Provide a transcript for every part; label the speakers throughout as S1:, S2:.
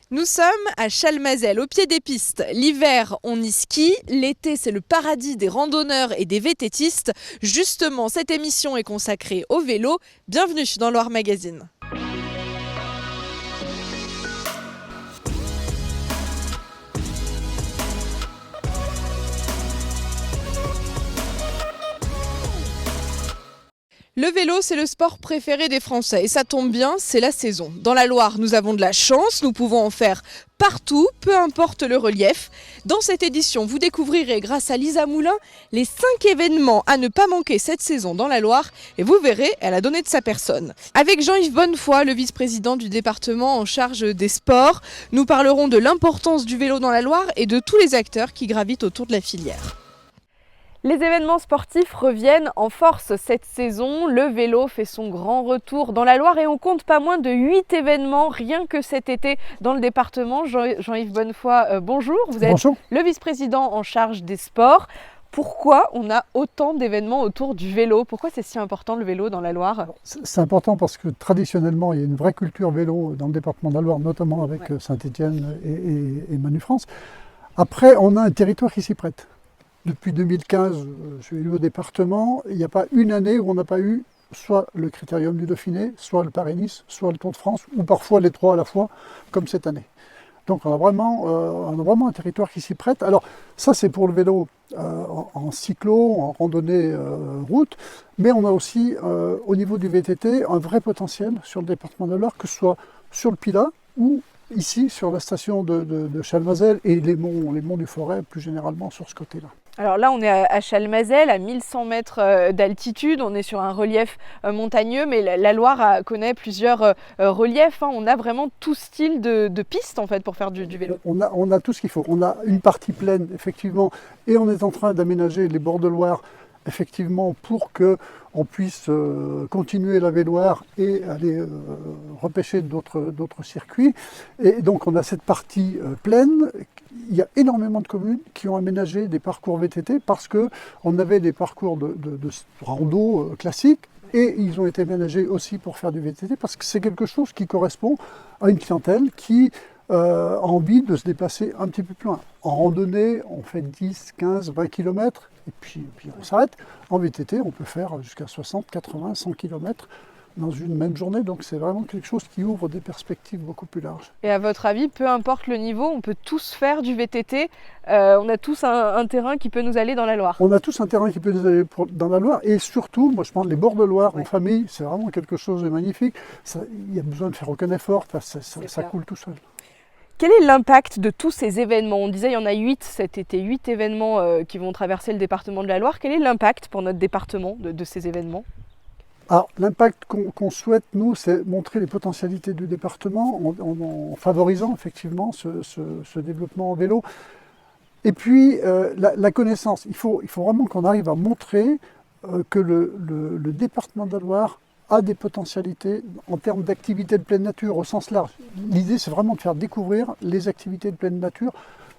S1: Nous sommes à Chalmazel, au pied des pistes. L'hiver, on y skie. L'été, c'est le paradis des randonneurs et des VTTistes. Justement, cette émission est consacrée au vélo. Bienvenue dans Loire Magazine. Le vélo, c'est le sport préféré des Français et ça tombe bien, c'est la saison. Dans la Loire, nous avons de la chance, nous pouvons en faire partout, peu importe le relief. Dans cette édition, vous découvrirez grâce à Lisa Moulin les 5 événements à ne pas manquer cette saison dans la Loire et vous verrez, elle a donné de sa personne. Avec Jean-Yves Bonnefoy, le vice-président du département en charge des sports, nous parlerons de l'importance du vélo dans la Loire et de tous les acteurs qui gravitent autour de la filière. Les événements sportifs reviennent en force cette saison. Le vélo fait son grand retour dans la Loire et on compte pas moins de 8 événements rien que cet été dans le département. Jean-Yves Bonnefoy, bonjour. Vous êtes
S2: Bonjour.
S1: Le vice-président en charge des sports. Pourquoi on a autant d'événements autour du vélo? Pourquoi c'est si important le vélo dans la Loire?
S2: C'est important parce que traditionnellement, il y a une vraie culture vélo dans le département de la Loire, notamment avec Saint-Étienne et Manufrance. Après, on a un territoire qui s'y prête. Depuis 2015, je suis élu au département, il n'y a pas une année où on n'a pas eu soit le Critérium du Dauphiné, soit le Paris-Nice, soit le Tour de France, ou parfois les trois à la fois, comme cette année. Donc on a vraiment un territoire qui s'y prête. Alors ça c'est pour le vélo en cyclo, en randonnée route, mais on a aussi au niveau du VTT un vrai potentiel sur le département de la Loire, que ce soit sur le Pilat ou ici sur la station de Chalmazel et les monts du Forêt plus généralement sur ce côté-là.
S1: Alors là, on est à Chalmazel, à 1100 mètres d'altitude. On est sur un relief montagneux, mais la Loire connaît plusieurs reliefs. On a vraiment tout style de pistes en fait pour faire du vélo.
S2: On a tout ce qu'il faut. On a une partie pleine, effectivement, et on est en train d'aménager les bords de Loire, effectivement, pour qu'on puisse continuer la véloire et aller repêcher d'autres circuits. Et donc on a cette partie pleine. Il y a énormément de communes qui ont aménagé des parcours VTT parce qu'on avait des parcours de rando classiques et ils ont été aménagés aussi pour faire du VTT parce que c'est quelque chose qui correspond à une clientèle qui a envie de se déplacer un petit peu plus loin. En randonnée, on fait 10, 15, 20 km et puis on s'arrête. En VTT, on peut faire jusqu'à 60, 80, 100 km dans une même journée, donc c'est vraiment quelque chose qui ouvre des perspectives beaucoup plus larges.
S1: Et à votre avis, peu importe le niveau, on peut tous faire du VTT, on a tous un terrain qui peut nous aller dans la Loire.
S2: On a tous un terrain qui peut nous aller dans la Loire, et surtout, moi je pense les bords de Loire en famille, c'est vraiment quelque chose de magnifique. Il n'y a besoin de faire aucun effort, ça coule tout seul.
S1: Quel est l'impact de tous ces événements? On disait il y en a 8 cet été, 8 événements qui vont traverser le département de la Loire. Quel est l'impact pour notre département de ces événements?
S2: Alors, l'impact qu'on souhaite, nous, c'est montrer les potentialités du département en favorisant effectivement ce développement en vélo. Et puis, la connaissance. Il faut vraiment qu'on arrive à montrer que le département de la Loire a des potentialités en termes d'activités de pleine nature au sens large. L'idée, c'est vraiment de faire découvrir les activités de pleine nature,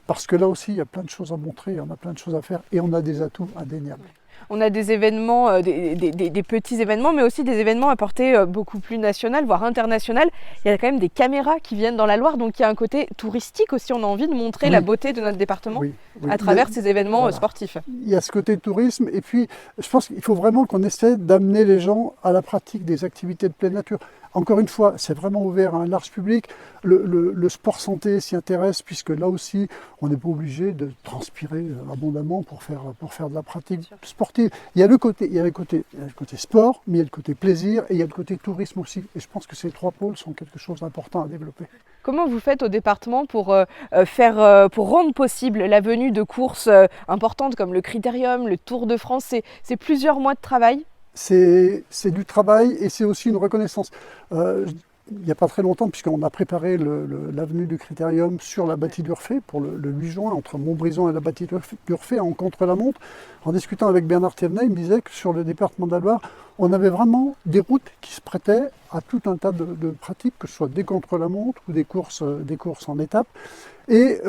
S2: parce que là aussi, il y a plein de choses à montrer, on a plein de choses à faire, et on a des atouts indéniables.
S1: On a des événements, des petits événements, mais aussi des événements à portée beaucoup plus nationale, voire internationale. Il y a quand même des caméras qui viennent dans la Loire, donc il y a un côté touristique aussi. On a envie de montrer la beauté de notre département à travers ces événements sportifs.
S2: Il y a ce côté tourisme, et puis je pense qu'il faut vraiment qu'on essaie d'amener les gens à la pratique des activités de pleine nature. Encore une fois, c'est vraiment ouvert à un large public. Le sport santé s'y intéresse, puisque là aussi, on n'est pas obligé de transpirer abondamment pour faire de la pratique sportive. Il y a le côté sport, mais il y a le côté plaisir et il y a le côté tourisme aussi. Et je pense que ces trois pôles sont quelque chose d'important à développer.
S1: Comment vous faites au département pour rendre possible la venue de courses importantes comme le Critérium, le Tour de France? C'est plusieurs mois de travail?
S2: C'est du travail et c'est aussi une reconnaissance. Il n'y a pas très longtemps, puisqu'on a préparé l'avenue du Critérium sur la bâtie d'Urfé pour le 8 juin, entre Montbrison et la bâtie d'Urfé, en contre-la-montre. En discutant avec Bernard Thévenet, il me disait que sur le département de la Loire, on avait vraiment des routes qui se prêtaient à tout un tas de pratiques, que ce soit des contre-la-montre ou des courses en étapes. Et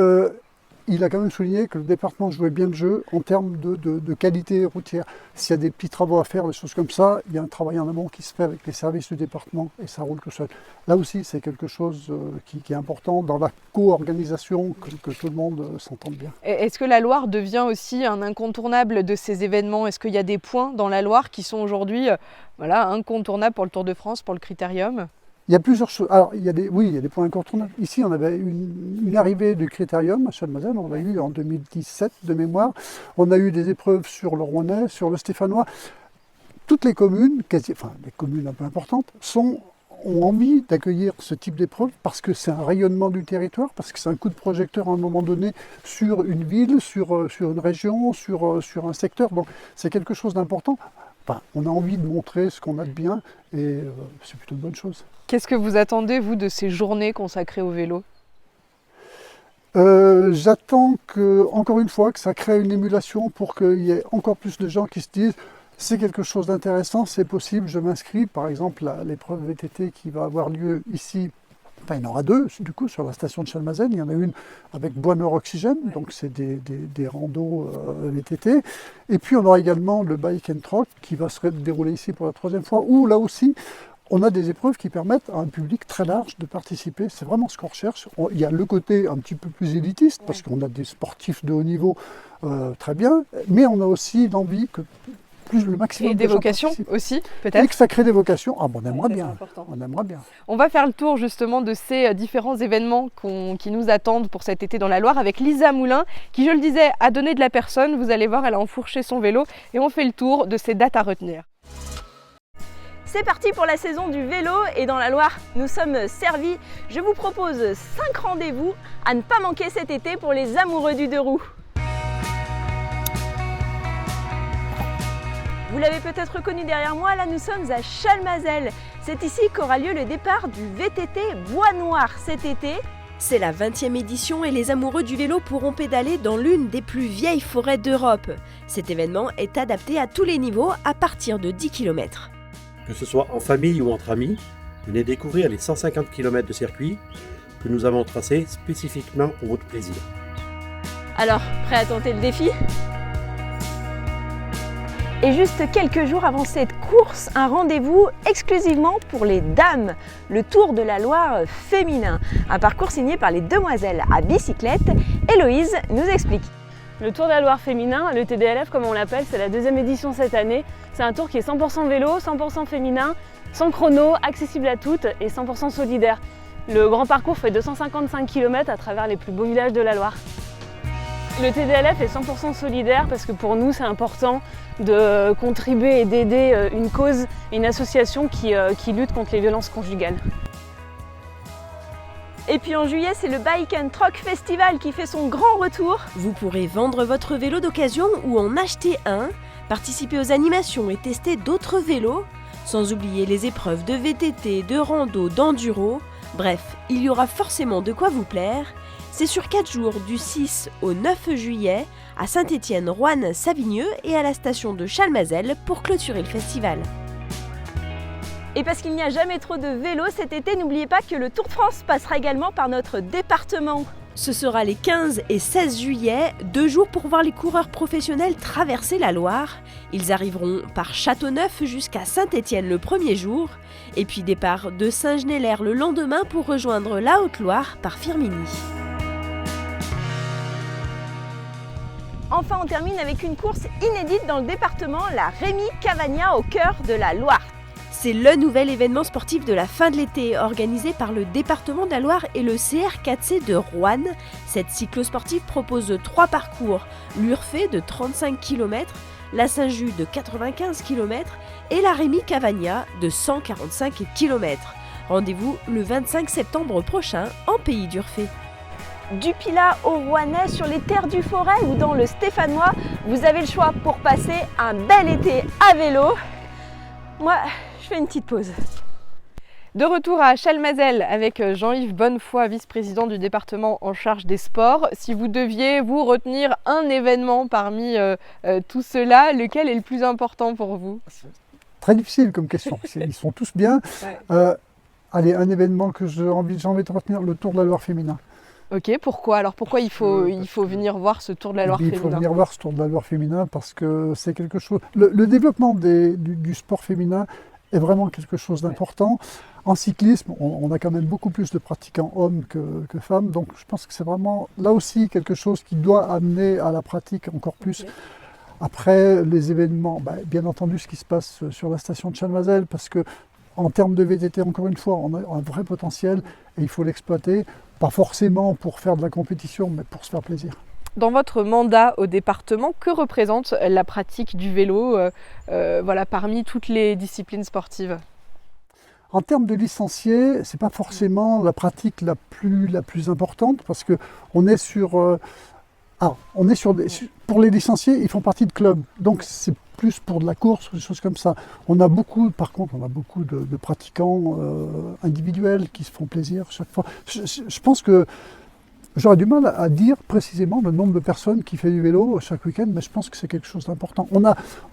S2: il a quand même souligné que le département jouait bien le jeu en termes de qualité routière. S'il y a des petits travaux à faire, des choses comme ça, il y a un travail en amont qui se fait avec les services du département et ça roule tout seul. Là aussi, c'est quelque chose qui est important dans la co-organisation, que tout le monde s'entende bien.
S1: Est-ce que la Loire devient aussi un incontournable de ces événements? Est-ce qu'il y a des points dans la Loire qui sont aujourd'hui incontournables pour le Tour de France, pour le Critérium?
S2: Il y a plusieurs choses. Alors, il y a des points incontournables. Ici, on avait une arrivée du Critérium à Chalmazel, on l'a eu en 2017 de mémoire. On a eu des épreuves sur le Rouennais, sur le Stéphanois. Toutes les communes, les communes un peu importantes, ont envie d'accueillir ce type d'épreuve parce que c'est un rayonnement du territoire, parce que c'est un coup de projecteur à un moment donné sur une ville, sur une région, sur un secteur. Donc, c'est quelque chose d'important. Enfin, on a envie de montrer ce qu'on a de bien et c'est plutôt une bonne chose.
S1: Qu'est-ce que vous attendez, vous, de ces journées consacrées au vélo?
S2: J'attends encore une fois que ça crée une émulation pour qu'il y ait encore plus de gens qui se disent c'est quelque chose d'intéressant, c'est possible, je m'inscris. Par exemple, l'épreuve VTT qui va avoir lieu ici, enfin il y en aura deux du coup sur la station de Chalmazel. Il y en a une avec Bois-Nord-Oxygène, donc c'est des randos VTT. Et puis on aura également le Bike and Troc qui va se dérouler ici pour la troisième fois, où là aussi on a des épreuves qui permettent à un public très large de participer. C'est vraiment ce qu'on recherche. Il y a le côté un petit peu plus élitiste, parce qu'on a des sportifs de haut niveau très bien, mais on a aussi l'envie que plus le maximum
S1: et des vocations aussi, peut-être.
S2: Et que ça crée des vocations. Ah bon, on aimerait bien.
S1: On
S2: aimerait bien.
S1: On va faire le tour justement de ces différents événements qui nous attendent pour cet été dans la Loire avec Lisa Moulin, qui, je le disais, a donné de la personne. Vous allez voir, elle a enfourché son vélo et on fait le tour de ces dates à retenir. C'est parti pour la saison du vélo et dans la Loire, nous sommes servis. Je vous propose 5 rendez-vous à ne pas manquer cet été pour les amoureux du deux roues. Vous l'avez peut-être reconnu derrière moi, là nous sommes à Chalmazel. C'est ici qu'aura lieu le départ du VTT Bois Noir cet été.
S3: C'est la 20e édition et les amoureux du vélo pourront pédaler dans l'une des plus vieilles forêts d'Europe. Cet événement est adapté à tous les niveaux à partir de 10 km.
S4: Que ce soit en famille ou entre amis, venez découvrir les 150 km de circuit que nous avons tracés spécifiquement pour votre plaisir.
S3: Alors, prêt à tenter le défi ? Et juste quelques jours avant cette course, un rendez-vous exclusivement pour les dames, le Tour de la Loire féminin. Un parcours signé par les demoiselles à bicyclette. Héloïse nous explique.
S5: Le Tour de la Loire féminin, le TDLF comme on l'appelle, c'est la 2e édition cette année. C'est un tour qui est 100% vélo, 100% féminin, sans chrono, accessible à toutes et 100% solidaire. Le grand parcours fait 255 km à travers les plus beaux villages de la Loire. Le TDLF est 100% solidaire parce que pour nous c'est important de contribuer et d'aider une cause, une association qui lutte contre les violences conjugales.
S3: Et puis en juillet, c'est le Bike and Troc Festival qui fait son grand retour. Vous pourrez vendre votre vélo d'occasion ou en acheter un, participer aux animations et tester d'autres vélos, sans oublier les épreuves de VTT, de rando, d'enduro. Bref, il y aura forcément de quoi vous plaire. C'est sur 4 jours du 6 au 9 juillet à Saint-Étienne, Roanne, Savigneux et à la station de Chalmazel pour clôturer le festival. Et parce qu'il n'y a jamais trop de vélos cet été, n'oubliez pas que le Tour de France passera également par notre département. Ce sera les 15 et 16 juillet, 2 jours pour voir les coureurs professionnels traverser la Loire. Ils arriveront par Châteauneuf jusqu'à Saint-Étienne le premier jour, et puis départ de Saint-Genélaire le lendemain pour rejoindre la Haute-Loire par Firminy. Enfin, on termine avec une course inédite dans le département, la Rémi Cavagna au cœur de la Loire. C'est le nouvel événement sportif de la fin de l'été, organisé par le département de la Loire et le CR4C de Roanne. Cette cyclosportive propose 3 parcours, l'Urfé de 35 km, la Saint-Just de 95 km et la Rémi Cavagna de 145 km. Rendez-vous le 25 septembre prochain en Pays d'Urfé. Du Pilat au Rouennais, sur les terres du Forêt ou dans le Stéphanois, vous avez le choix pour passer un bel été à vélo. Moi, je fais une petite pause.
S1: De retour à Chalmazel avec Jean-Yves Bonnefoy, vice-président du département en charge des sports. Si vous deviez vous retenir un événement parmi tout cela, lequel est le plus important pour vous ?
S2: Très difficile comme question, ils sont tous bien.
S1: Ouais.
S2: Allez, un événement que j'ai envie de retenir, le Tour de la Loire féminin.
S1: Ok, pourquoi? Alors pourquoi il faut venir voir ce Tour de la Loire
S2: Il faut
S1: féminin?
S2: venir voir ce Tour de la Loire féminin parce que c'est quelque chose. Le développement du sport féminin est vraiment quelque chose d'important. En cyclisme, on a quand même beaucoup plus de pratiquants hommes que femmes, donc je pense que c'est vraiment là aussi quelque chose qui doit amener à la pratique encore plus.
S1: Ok.
S2: Après, les événements, bien entendu, ce qui se passe sur la station de Chalmazel, parce que en termes de VTT, encore une fois, on a un vrai potentiel et il faut l'exploiter, pas forcément pour faire de la compétition, mais pour se faire plaisir.
S1: Dans votre mandat au département, que représente la pratique du vélo parmi toutes les disciplines sportives?
S2: En termes de licenciés, c'est pas forcément la pratique la plus importante parce que on est sur pour les licenciés, ils font partie de clubs, donc c'est plus pour de la course, des choses comme ça. Par contre, on a beaucoup de pratiquants individuels qui se font plaisir chaque fois. Je pense que j'aurais du mal à dire précisément le nombre de personnes qui fait du vélo chaque week-end, mais je pense que c'est quelque chose d'important. On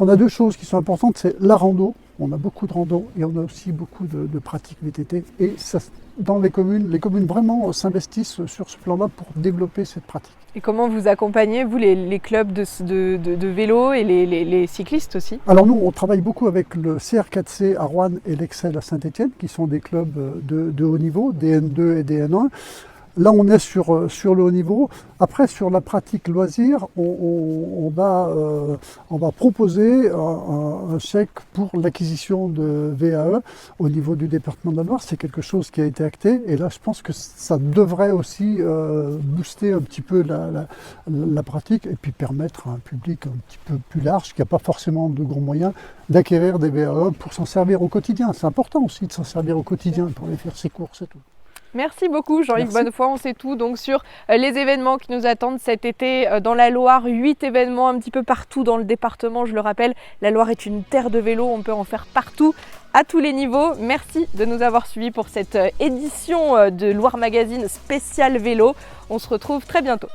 S2: a deux choses qui sont importantes, c'est la rando, on a beaucoup de rando et on a aussi beaucoup de pratiques VTT. Et ça, dans les communes vraiment s'investissent sur ce plan-là pour développer cette pratique.
S1: Et comment vous accompagnez, vous, les clubs de vélo et les cyclistes aussi?
S2: Alors nous, on travaille beaucoup avec le CR4C à Rouen et l'Excel à Saint-Étienne, qui sont des clubs de haut niveau, DN2 et DN1. Là, on est sur le haut niveau. Après, sur la pratique loisir, on va proposer un chèque pour l'acquisition de VAE au niveau du département de la Loire. C'est quelque chose qui a été acté. Et là, je pense que ça devrait aussi booster un petit peu la pratique et puis permettre à un public un petit peu plus large, qui n'a pas forcément de gros moyens, d'acquérir des VAE pour s'en servir au quotidien. C'est important aussi de s'en servir au quotidien pour aller faire ses courses et tout.
S1: Merci beaucoup Jean-Yves Bonnefoy, on sait tout donc sur les événements qui nous attendent cet été dans la Loire. 8 événements un petit peu partout dans le département, je le rappelle, la Loire est une terre de vélo, on peut en faire partout, à tous les niveaux. Merci de nous avoir suivis pour cette édition de Loire Magazine spéciale vélo. On se retrouve très bientôt.